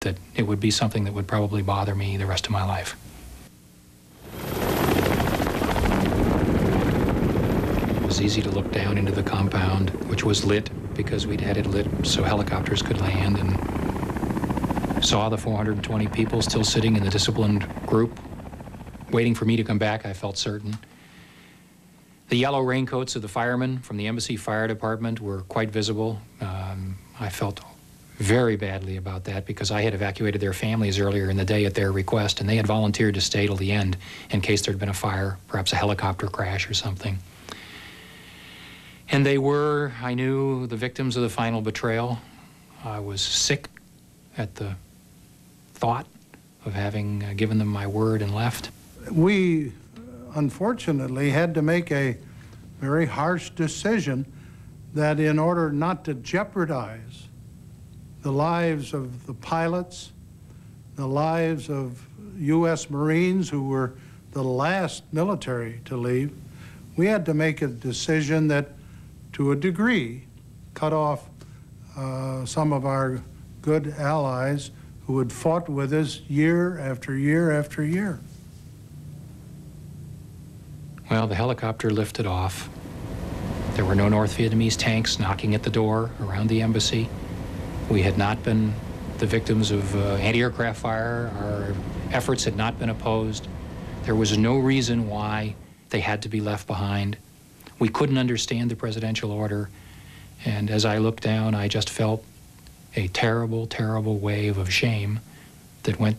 that it would be something that would probably bother me the rest of my life. It was easy to look down into the compound, which was lit because we'd had it lit so helicopters could land, and saw the 420 people still sitting in the disciplined group, waiting for me to come back, I felt certain. The yellow raincoats of the firemen from the Embassy Fire Department were quite visible. I felt very badly about that because I had evacuated their families earlier in the day at their request, and they had volunteered to stay till the end in case there'd been a fire, perhaps a helicopter crash or something. And they were, I knew, the victims of the final betrayal. I was sick at the thought of having given them my word and left. We, unfortunately, had to make a very harsh decision that in order not to jeopardize the lives of the pilots, the lives of U.S. Marines who were the last military to leave, we had to make a decision that, to a degree, cut off some of our good allies who had fought with us year after year after year. Well, the helicopter lifted off. There were no North Vietnamese tanks knocking at the door around the embassy. We had not been the victims of anti-aircraft fire. Our efforts had not been opposed. There was no reason why they had to be left behind. We couldn't understand the presidential order. And as I looked down, I just felt a terrible, terrible wave of shame that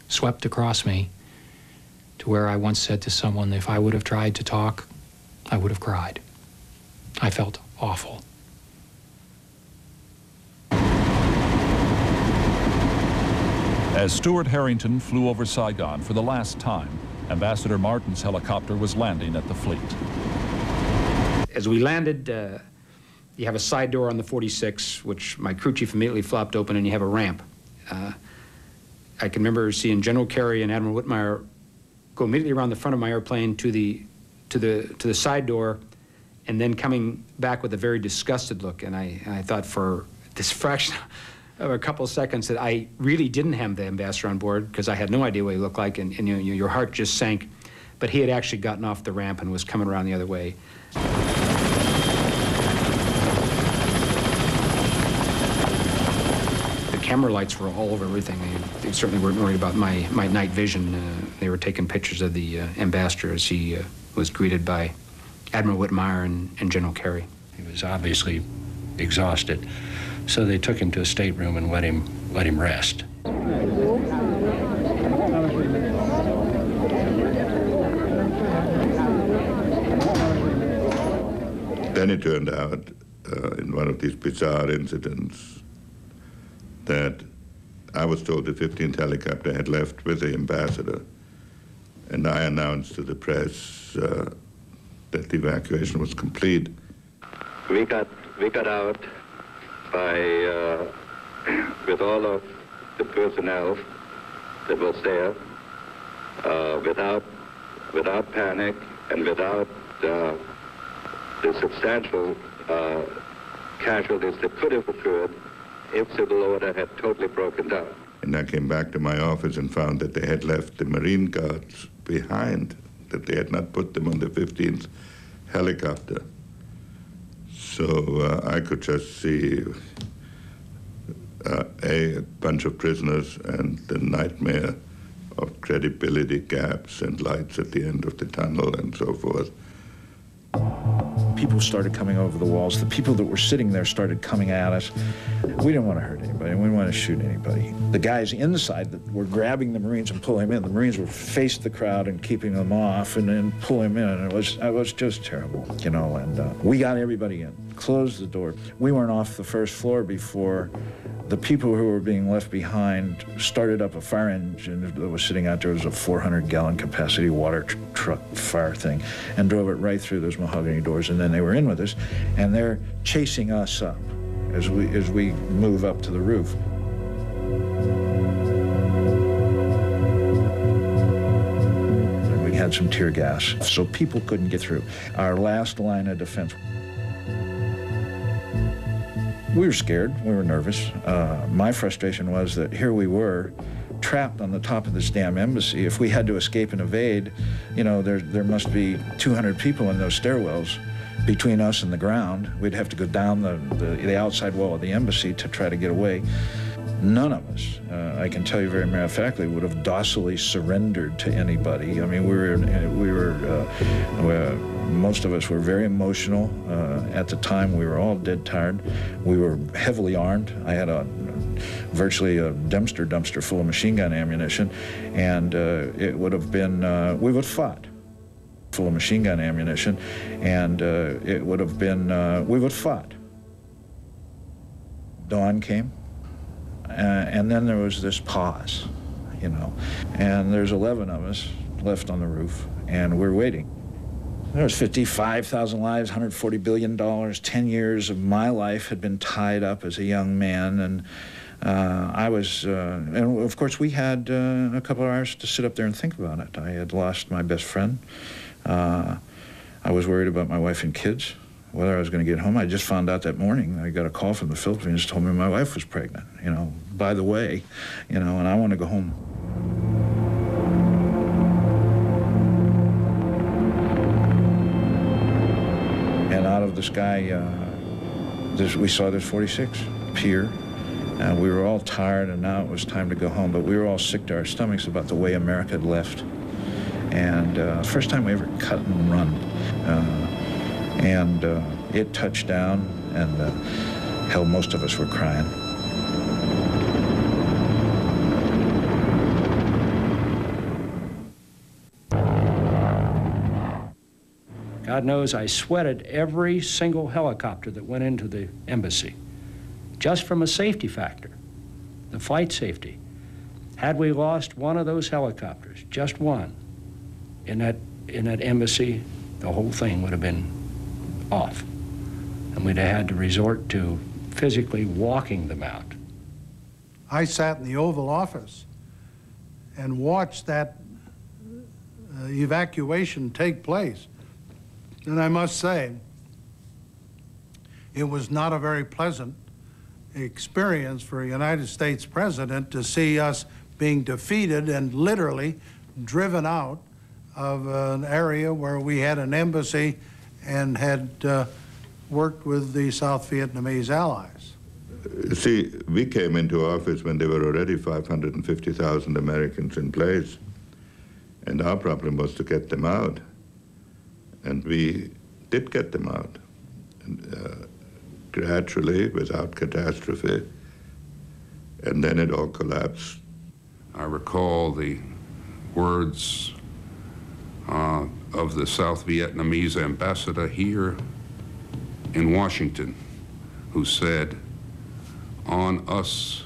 swept across me, to where I once said to someone, if I would have tried to talk, I would have cried. I felt awful. As Stuart Harrington flew over Saigon for the last time, Ambassador Martin's helicopter was landing at the fleet. As we landed, you have a side door on the 46, which my crew chief immediately flopped open, and you have a ramp. I can remember seeing General Carey and Admiral Whitmire go immediately around the front of my airplane to the side door, and then coming back with a very disgusted look. And I thought for this fraction of a couple of seconds that I really didn't have the ambassador on board, because I had no idea what he looked like, and your heart just sank. But he had actually gotten off the ramp and was coming around the other way. The camera lights were all over everything. They certainly weren't worried about my night vision. They were taking pictures of the ambassador as he was greeted by Admiral Whitmire and General Carey. He was obviously exhausted, so they took him to a stateroom and let him rest. Then it turned out, in one of these bizarre incidents, that I was told the 15th helicopter had left with the ambassador, and I announced to the press that the evacuation was complete. We got out by with all of the personnel that was there, without panic and without the substantial casualties that could have occurred if civil order had totally broken down. And I came back to my office and found that they had left the Marine Guards behind, that they had not put them on the 15th helicopter. So I could just see a bunch of prisoners and the nightmare of credibility gaps and lights at the end of the tunnel and so forth. People started coming over the walls. The people that were sitting there started coming at us. We didn't want to hurt anybody. We didn't want to shoot anybody. The guys inside that were grabbing the Marines and pulling them in, the Marines were faced the crowd and keeping them off and then pulling them in. And it was just terrible, you know. And we got everybody in, closed the door. We weren't off the first floor before the people who were being left behind started up a fire engine that was sitting out there. It was a 400-gallon capacity water truck fire thing, and drove it right through those mahogany doors. And then they were in with us, and they're chasing us up as we move up to the roof. And we had some tear gas, so people couldn't get through. Our last line of defense. We were scared, we were nervous. My frustration was that here we were, trapped on the top of this damn embassy. If we had to escape and evade, you know, there must be 200 people in those stairwells between us and the ground. We'd have to go down the outside wall of the embassy to try to get away. None of us, I can tell you very matter-of-factly, would have docilely surrendered to anybody. I mean, most of us were very emotional. At the time, we were all dead tired. We were heavily armed. I had virtually a dumpster full of machine gun ammunition, and it would have been, we would have fought. Full of machine gun ammunition, and it would have been, we would have fought. Dawn came. And then there was this pause, you know, and there's 11 of us left on the roof, and we're waiting. There was 55,000 lives, $140 billion, 10 years of my life had been tied up as a young man, and and of course we had a couple of hours to sit up there and think about it. I had lost my best friend. I was worried about my wife and kids, whether I was going to get home. I just found out that morning. I got a call from the Philippines, told me my wife was pregnant, you know, by the way, you know, and I want to go home. And out of the sky, we saw this 46 appear. We were all tired, and now it was time to go home, but we were all sick to our stomachs about the way America had left. And first time we ever cut and run. And it touched down, and hell, most of us were crying. God knows I sweated every single helicopter that went into the embassy, just from a safety factor, the flight safety. Had we lost one of those helicopters, just one, in that embassy, the whole thing would have been off. And we'd have had to resort to physically walking them out. I sat in the Oval Office and watched that evacuation take place. And I must say, it was not a very pleasant experience for a United States president to see us being defeated and literally driven out of an area where we had an embassy and had worked with the South Vietnamese allies. See, we came into office when there were already 550,000 Americans in place, and our problem was to get them out. And we did get them out, and, gradually, without catastrophe, and then it all collapsed. I recall the words of the South Vietnamese ambassador here in Washington, who said, "On us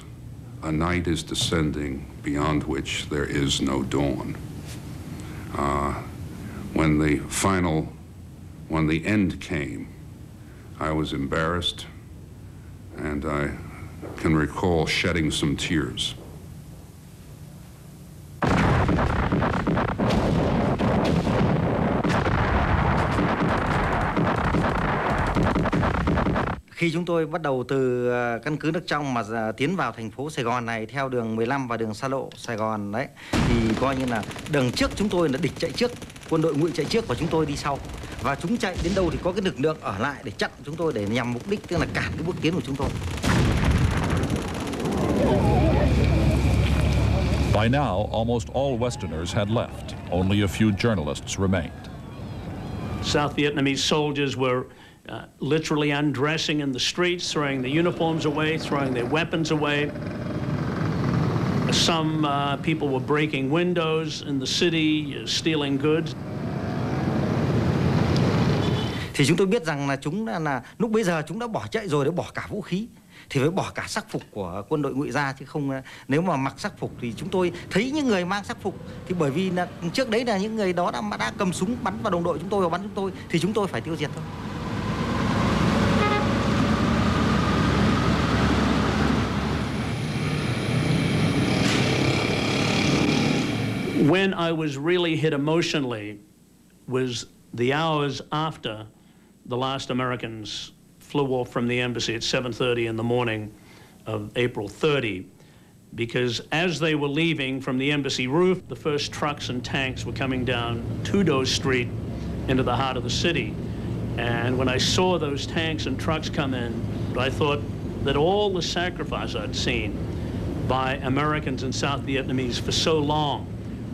a night is descending beyond which there is no dawn." When the end came, I was embarrassed, and I can recall shedding some tears. Khi chúng tôi bắt đầu từ căn cứ nước trong mà tiến vào thành phố Sài Gòn này theo đường 15 và đường xa lộ Sài Gòn đấy, thì coi như là đường trước chúng tôi là địch chạy trước, quân đội ngụy chạy trước và chúng tôi đi sau. Và chúng chạy đến đâu thì có cái lực lượng ở lại để chặn chúng tôi, để nhằm mục đích tức là cản cái bước tiến của chúng tôi. By now, almost all Westerners had left. Only a few journalists remained. South Vietnamese soldiers were literally undressing in the streets, throwing the uniforms away, throwing their weapons away. Some people were breaking windows in the city, stealing goods. Thì chúng tôi biết rằng là chúng là lúc bây giờ chúng đã bỏ chạy rồi, đã bỏ cả vũ khí, thì phải bỏ cả sắc phục của quân đội ngụy ra, chứ không nếu mà mặc sắc phục thì chúng tôi thấy những người mang sắc phục thì bởi vì là trước đấy là những người đó đã cầm súng bắn vào đồng đội chúng tôi và bắn chúng tôi, thì chúng tôi phải tiêu diệt thôi. When I was really hit emotionally was the hours after the last Americans flew off from the embassy at 7:30 in the morning of April 30, because as they were leaving from the embassy roof, the first trucks and tanks were coming down Tudor Street into the heart of the city. And when I saw those tanks and trucks come in, I thought that all the sacrifice I'd seen by Americans and South Vietnamese for so long,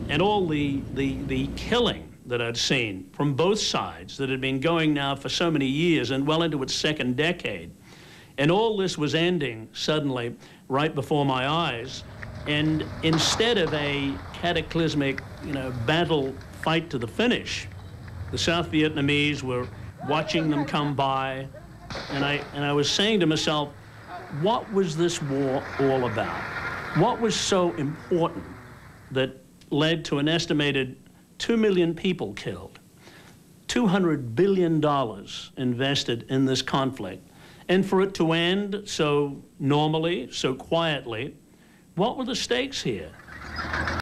and all the killing that I'd seen from both sides that had been going now for so many years and well into its second decade, and all this was ending suddenly right before my eyes. And instead of a cataclysmic, battle fight to the finish, the South Vietnamese were watching them come by, and I was saying to myself, what was this war all about? What was so important that led to an estimated 2 million people killed, $200 billion invested in this conflict, and for it to end so normally, so quietly? What were the stakes here?